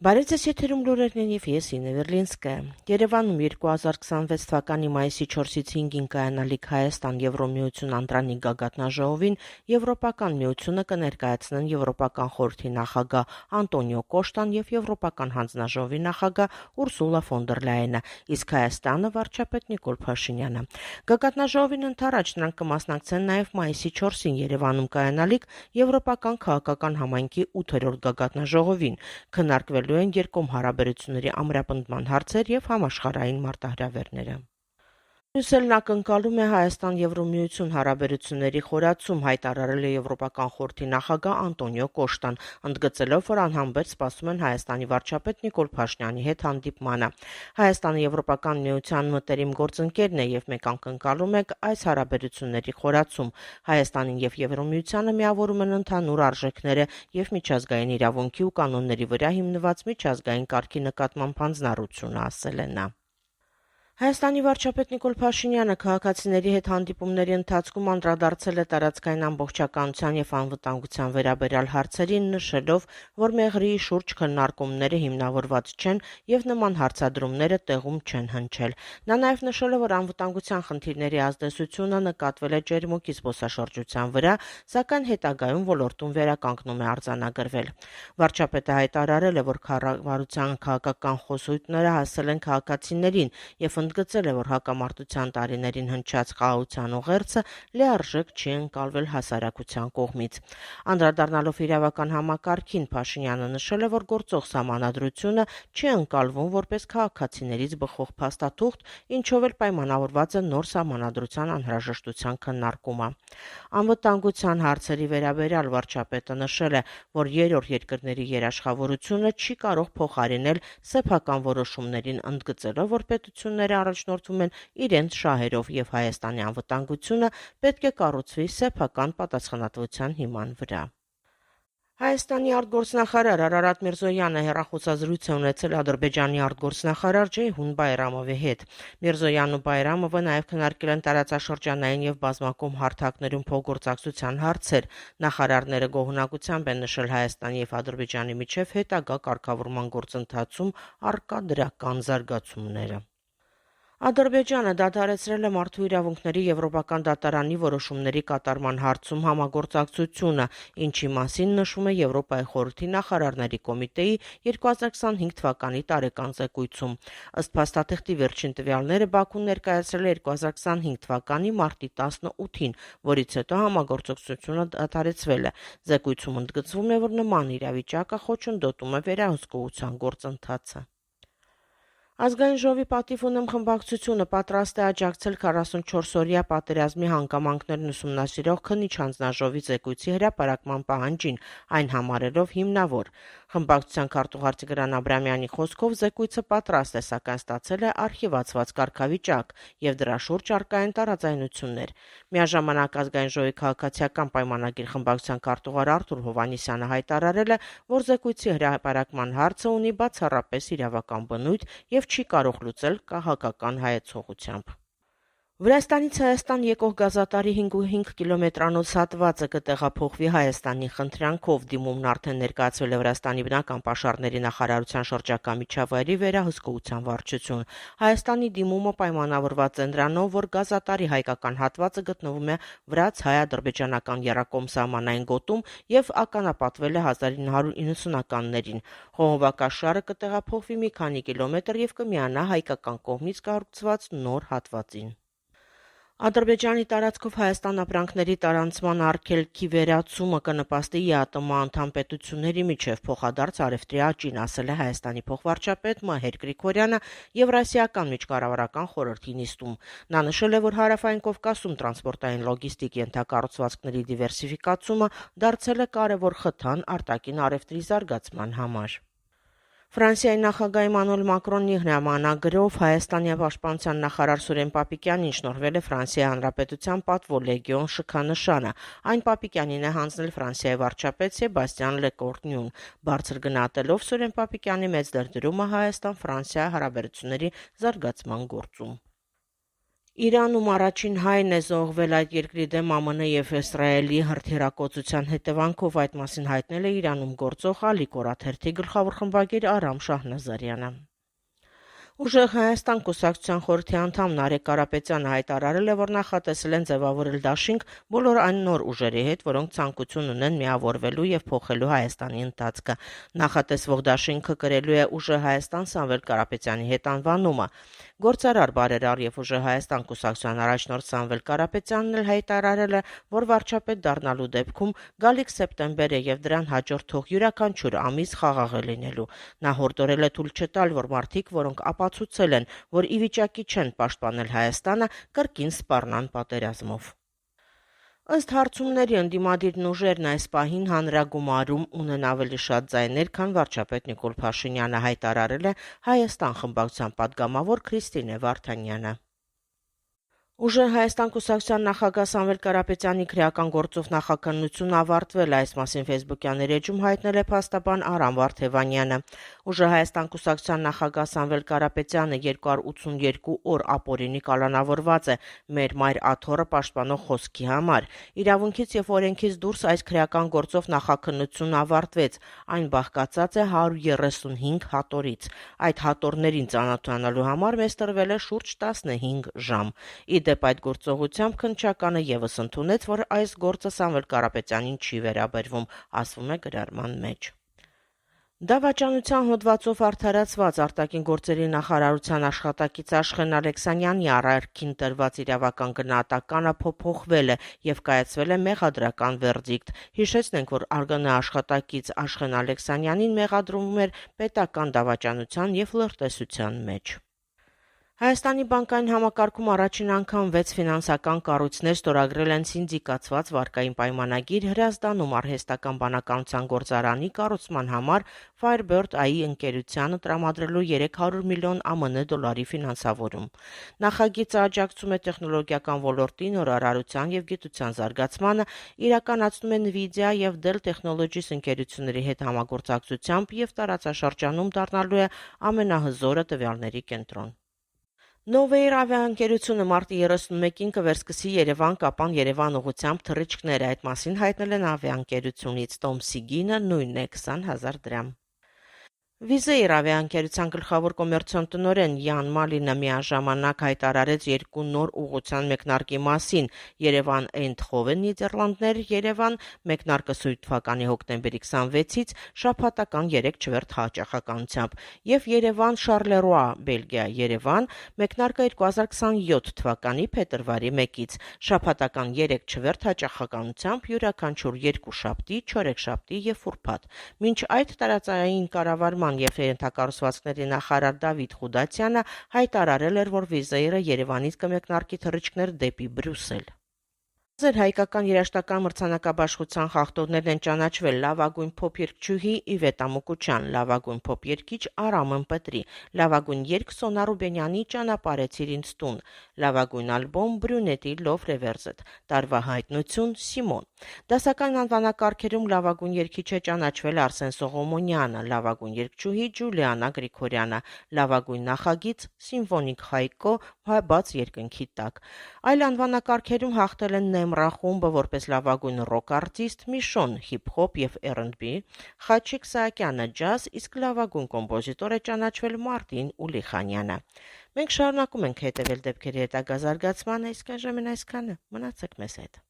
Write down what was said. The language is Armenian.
Բարեձեզ եթերում լուրերն եւ ես Իննա Վերլինսկայա։ Երևանում 2026 թվականի մայիսի 4-ից 5-ին կայանալիք Հայաստան-Եվրոմիություն անդրանիկ գագաթնաժողովին Եվրոպական միությունը կներկայացնեն Եվրոպական խորհրդի նախագահ Անտոնիո Կոշտան եւ Եվրոպական հանձնաժողովի նախագահ Ուրսուլա ֆոն դեր Լայենը, իսկ Հայաստանը վարչապետ Նիկոլ Փաշինյանը։ Գագաթնաժողովին ընդառաջ նրանք կմասնակցեն նաեւ մայիսի 4-ին Երևանում կայանալիք Եվրոպական քաղաքական համայնքի 8-րդ գագաթնաժողովին, քննարկվելու են երկկողմ հարաբերությունների ամրապնդման հարցեր եւ համաշխարհային մարտահրավերները։ Բրյուսելն ակնկալում է Հայաստան-Եվրոմիություն հարաբերությունների խորացում, հայտարարել է Եվրոպական խորհրդի նախագահ Անտոնիո Կոշտան, ընդգծելով, որ անհամբեր սպասում են Հայաստանի վարչապետ Նիկոլ Փաշինյանի հետ հանդիպմանը։ Հայաստանը Եվրոպական միության մտերիմ գործընկերն է եւ մենք ակնկալում ենք այս հարաբերությունների խորացում։ Հայաստանին եւ Եվրոմիությանը միավորում են ընդհանուր արժեքները եւ միջազգային իրավունքի ու կանոնների վրա հիմնված միջազգային կարգի նկատմամբ հանձնառությունը, ասել է նա։ Հայաստանի վարչապետ Նիկոլ Փաշինյանը քաղաքացիների հետ հանդիպումների ընթացքում անդրադարձել է տարածքային ամբողջականության եւ անվտանգության վերաբերյալ հարցերին, նշելով, որ մեղրի շուրջ քննարկումները հիմնավորված չեն եւ նման հարցադրումները տեղում չեն հնչել։ Նա նաեւ նշել է, որ անվտանգության խնդիրների ազդեցությունը նկատվել է ջերմուկի զբոսաշրջության վրա, սակայն հետագայում ոլորտում վերականգնում է արձանագրվել։ Վարչապետը հայտարարել է, որ կառավարության քաղաքական խոսույթները հասել են քաղաքացիներին եւ ընդգծել է, որ հակամարտության տարիներին հնչած խաղաղության ուղերձը լիարժեք չի ընկալվել հասարակության կողմից։ Անդրադառնալով իրավական համակարգին, Փաշինյանը նշել է, որ գործող սահմանադրությունը չի ընկալվում որպես քաղաքացիներից բխող փաստաթուղթ, ինչով էլ պայմանավորված է նոր սահմանադրության անհրաժեշտության քննարկումը։ Անվտանգության հարցերի վերաբերյալ վարչապետը նշել է, որ երրորդ երկրների երաշխավորությունը չի կարող փոխարինել սեփական որոշումներին, ընդգծելով, որ պետությունները առաջնորդվում են իրենց շահերով եւ Հայաստանի անվտանգությունը պետք է կառուցվի սեփական պատասխանատվության հիման վրա։ Հայաստանի արտգործնախարար Արարատ Միրզոյանը հեռախոսազրույց է ունեցել Ադրբեջանի արտգործնախարար Ջեյհուն Բայրամովի հետ։ Միրզոյանն ու Բայրամովը նաև քննարկել են տարածաշրջանային եւ բազմակողմ հարթակներում փոխգործակցության հարցեր։ Նախարարները գոհունակությամբ են նշել Հայաստանի եւ Ադրբեջանի միջև հետագա կարգավորման գործընթացում առկա դրական զարգացումները։ Ադրբեջանը դադարեցրել է Մարդու իրավունքների Եվրոպական դատարանի որոշումների կատարման հարցում համագործակցությունը, ինչի մասին նշվում է Եվրոպայի խորհրդի նախարարների կոմիտեի 2025 թվականի տարեկան զեկույցում։ Ըստ փաստաթղթի վերջին տվյալները Բաքուն ներկայացրել է 2025 թվականի մարտի 18-ին, որից հետո համագործակցությունը դադարեցվել է։ Զեկույցում ընդգծվում է, որ նման իրավիճակը խոչընդոտում է վերահսկողության գործընթացը։ Ազգային ժողովի պատիվ ունեմ խմբակցությունը պատրաստ է աջակցել 44-օրյա պատերազմի հանգամանքներն ուսումնասիրող քննիչ հանձնաժողովի զեկույցի հրապարակման պահանջին, այն համարելով հիմնավոր։ Խմբակցության քարտուղար Տիգրան Աբրամյանի խոսքով զեկույցը պատրաստ է, սակայն ստացել է արխիվացված կարգավիճակ եւ դրա շուրջ առկա են տարաձայնություններ։ Միաժամանակ Ազգային ժողովի քաղաքացիական պայմանագիր խմբակցության քարտուղար Արթուր Հովհաննիսյանը հայտարարել է, որ զեկույցի հրապարակման հարցը ունի բացառապես իրավական բնույթ եւ չի կարող լուծել քաղաքական հայեցողությամբ։ Վրաստանից Հայաստան եկող գազատարի 5.5 կիլոմետրանոց հատվածը կտեղափոխվի Հայաստանի խնդրանքով։ Դիմումն արդեն ներկայացվել է Վրաստանի բնական պաշարների նախարարության շրջակա միջավայրի վերահսկողության վարչություն։ Հայաստանի դիմումը պայմանավորված է նրանով, որ գազատարի հայկական հատվածը գտնվում է վրաց-հայ-ադրբեջանական եռակողմ սահմանային գոտում եւ ականապատվել է 1990-ականներին։ Խողովակաշարը կտեղափոխվի մի քանի կիլոմետր եւ կմիանա հայկական կողմից կառուցված նոր հատվածին։ Ադրբեջանի տարածքով Հայաստան ապրանքների տարանցման արգելքի վերացումը կնպաստի ԵԱՏՄ անդամ պետությունների միջև փոխադարձ առևտրի աճին, ասել է Հայաստանի փոխվարչապետ Մահեր Գրիգորյանը Եվրասիական միջկառավարական խորհրդի նիստում։ Նա նշել է, որ Հարավային Կովկասում տրանսպորտային լոգիստիկ ենթակառուցվածքների դիվերսիֆիկացումը դարձել է կարևոր խթան արտաքին առևտրի զարգացման համար։ Ֆրանսիայի նախագահ Էմանուել Մակրոնի հրամանագրով Հայաստանի պաշտպանության նախարար Սուրեն Պապիկյանին շնորհվել է Ֆրանսիայի Հանրապետության պատվո լեգիոն շքանշանը։ Այն Պապիկյանին է հանձնել Ֆրանսիայի վարչապետ Սեբաստիան Լեկորնյուն։ Բարձր գնահատելով Սուրեն Պապիկյանի մեծ դերդրումը Հայաստան-Ֆրանսիա հարաբերությունների զարգացման գործում։ Իրանում առաջին հայն է զոհվել այդ երկրի դեմ ԱՄՆ եւ Իսրայելի հրթիռակոծության հետևանքով, այդ մասին հայտնել է Իրանում գործող Ալիկ օրաթերթի գլխավոր խմբագիր Արամ Շահնազարյանը։ Ուժեղ Հայաստան կուսակցության խորհրդի անդամ Նարեկ Կարապետյանը հայտարարել է, որ նախատեսել են ձևավորել դաշինք բոլոր այն նոր ուժերի հետ, որոնք ցանկություն ունեն միավորվելու եւ փոխելու Հայաստանի ընթացքը։ Նախատեսվող դաշինքը կրելու է Ուժեղ Հայաստան Սամվել Կարապետյանի հետ անվանումը։ Գործարար բարերար եւ Ուժեղ Հայաստան կուսակցության առաջնորդ Սամվել Կարապետյանն էլ հայտարարել է, որ վարչապետ դառնալու դեպքում գալիք սեպտեմբերը եւ դրան հաջորդող յուրաքանչյուր ամիս խաղաղ է լինելու։ Նա հորդորել է թույլ չտալ, որ մարդիկ, որոնք ապացուցել են, որ ի վիճակի չեն պաշտպանել Հայաստանը, կրկին սպառնան պատերազմով։ Ըստ հարցումների ընդդիմադիր ուժերն այս պահին հանրագումարում ունեն ավելի շատ ձայներ, քան վարչապետ Նիկոլ Փաշինյանը, հայտարարել է Հայաստան խմբակցության պատգամավոր Քրիստինե Վարդանյանը։ Ուժեղ Հայաստան կուսակցության նախագահ Սամվել Կարապետյանի քրեական գործով նախաքննությունն ավարտվել է, այս մասին ֆեյսբուքյան էջում հայտնել է փաստաբան Արամ Վարդևանյանը։ Ուժեղ Հայաստան կուսակցության նախագահ Սամվել Կարապետյանը 282 օր ապօրինի կալանավորված է մեր մայր աթոռը պաշտպանող խոսքի համար։ Իրավունքից եւ օրենքից դուրս այս քրեական գործով նախաքննությունն ավարտվեց։ Այն բաղկացած է 135 հատորից։ Այդ հատորներին ծանոթանալու համար մեզ տրվել է շուրջ 15 ժամ։ Իդեպ այդ գործողությամբ քննչականը եւս ընդունեց, որ այս գործը Սամվել Կարապետյանին չի վերաբերվում, ասվում է գրառման մեջ։ Դավաճանության հոդվածով արդարացված արտաքին գործերի նախարարության աշխատակից Աշխեն Ալեքսանյանի արարքին տրված իրավական գնահատականը փոփոխվել է եւ կայացվել է մեղադրական վերդիկտ։ Հիշեցնենք, որ ԱԳՆ աշխատակից Աշխեն Ալեքսանյանին մեղադրվում էր պետական դավաճանության եւ լրտեսության մեջ։ Հայաստանի բանկային համակարգում առաջին անգամ 6 ֆինանսական կառույցներ ստորագրել են սինդիկացված վարկային պայմանագիր Հրազդանում արհեստական բանականության գործարանի կառուցման համար Firebird AI ընկերությանը տրամադրելու 300 միլիոն ԱՄՆ դոլարի ֆինանսավորում։ Նախագիծը աջակցում է տեխնոլոգիական ոլորտի նորարարության եւ գիտության զարգացմանը, իրականացնում է Nvidia եւ Dell Technologies ընկերությունների հետ համագործակցությամբ եւ տարածաշրջանում դառնալու է ամենահզորը տվյալների կենտրոն։ Նովեյր ավիաընկերությունը մարտի 31-ին կվերսկսի Երևան-Կապան-Երևան ուղղությամբ թռիչքներ, այդ մասին հայտնել են ավիաընկերությունից, տոմսի գինը նույնն է 20,000 դրամ։ Վիզեյր ավիաընկերության գլխավոր կոմերցիոն տնօրեն Յան Մալինը միաժամանակ հայտարարեց երկու նոր ուղղության մեկնարկի մասին՝ Երևան-Էյնդհովեն, Նիդերլանդներ, Երևան, մեկնարկը սույն թվականի հոկտեմբերի 26-ից շաբաթական 3 չվերթ հաճախականությամբ, եւ Երևան-Շարլերոա, Բելգիա, Երևան, մեկնարկը 2027 թվականի փետրվարի 1-ից շաբաթական 3 չվերթ հաճախականությամբ յուրաքանչյուր 2 շաբթի, չորեքշաբթի եւ ուրբաթ։ Մինչ այդ տարածային կառավարման եւ ենթակառուցվածքների նախարար Դավիթ Խուդացյանը հայտարարել էր, որ Վիզեյրը Երևանից կմեկնարկի թռիչքներ դեպի Բրյուսել։ Հայկական երաժշտական մրցանակաբաշխության խախտողներն են ճանաչվել լավագույն փոփ երգչուհի Իվետա Մուկուչյան, լավագույն փոփ երգիչ Արամ Պետրի, լավագույն երգ Սոնա Ռուբենյանի Ճանապարհեցիր ինձ տուն, լավագույն ալբոմ Բրյունետի Լով Ռևերսետ, տարվա հայտնություն Սիմոն։ Դասական անվանակարգերում լավագույն երգիչ է ճանաչվել Արսեն Սողոմոնյանը, լավագույն երգչուհի Ջուլիանա Գրիգորյանը, լավագույն նախագիծ Սիմֆոնիկ Հայկո բաց երկնքի տակ։ Այլ անվանակարգերում հաղթել են Նեմրա խումբը որպես լավագույն ռոք արտիստ, Միշոն հիփ-հոփ եւ R&B, Խաչիկ Սահակյանը ջազ, իսկ լավագույն կոմպոզիտոր է ճանաչվել Մարտին Ուլիխանյանը։ Մենք շարունակում ենք հետևել դեպքերի հետագա զարգացմանը, իսկ այժմ այսքանը։ Մնացեք մեզ հետ։